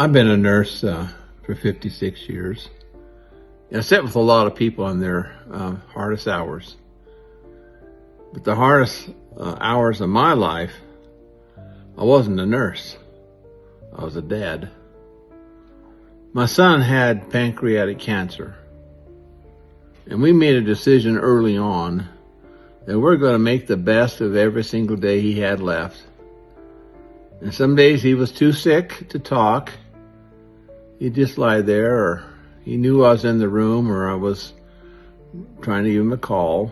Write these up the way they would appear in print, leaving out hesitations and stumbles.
I've been a nurse for 56 years. I sat with a lot of people in their hardest hours. But the hardest hours of my life, I wasn't a nurse. I was a dad. My son had pancreatic cancer. And we made a decision early on that we're going to make the best of every single day he had left. And some days he was too sick to talk. He'd just lie there, or he knew I was in the room, or I was trying to give him a call.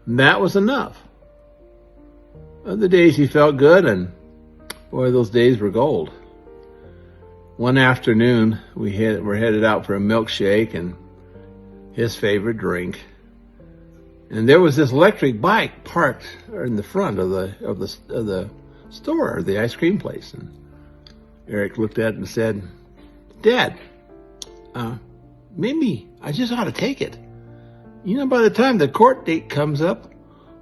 And that was enough. Other days he felt good, and boy, those days were gold. One afternoon, we're headed out for a milkshake and his favorite drink. And there was this electric bike parked in the front of the store, the ice cream place. And Eric looked at it and said, "Dad, maybe I just ought to take it. You know, by the time the court date comes up,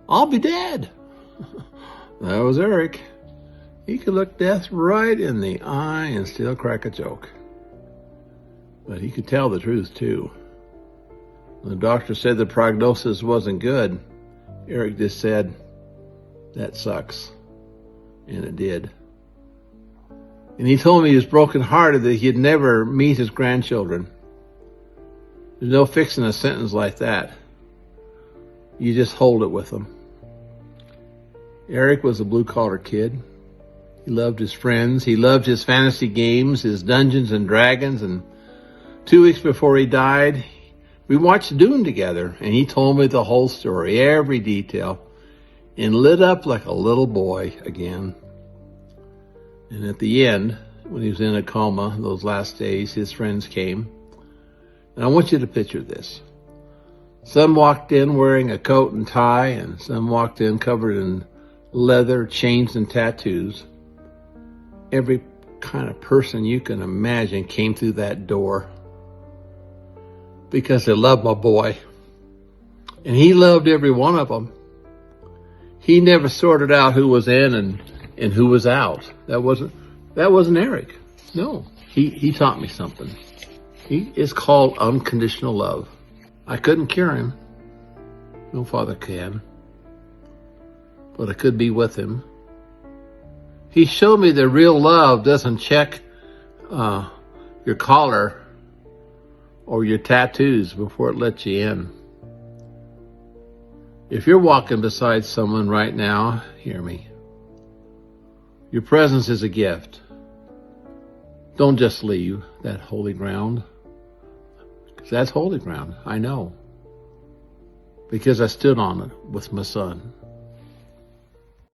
I'll be dead." That was Eric. He could look death right in the eye and still crack a joke. But he could tell the truth, too. When the doctor said the prognosis wasn't good, Eric just said, "That sucks." And it did. And he told me he was brokenhearted that he'd never meet his grandchildren. There's no fixing a sentence like that. You just hold it with them. Eric was a blue-collar kid. He loved his friends. He loved his fantasy games, his Dungeons and Dragons. And 2 weeks before he died, we watched Dune together. And he told me the whole story, every detail, and lit up like a little boy again. And at the end, when he was in a coma, those last days, his friends came. And I want you to picture this. Some walked in wearing a coat and tie, and some walked in covered in leather, chains, and tattoos. Every kind of person you can imagine came through that door because they loved my boy. And he loved every one of them. He never sorted out who was in and who was out. That wasn't Eric. No, he taught me something. It's called unconditional love. I couldn't cure him. No father can. But I could be with him. He showed me that real love doesn't check your collar or your tattoos before it lets you in. If you're walking beside someone right now, hear me. Your presence is a gift. Don't just leave that holy ground. Because that's holy ground, I know. Because I stood on it with my son.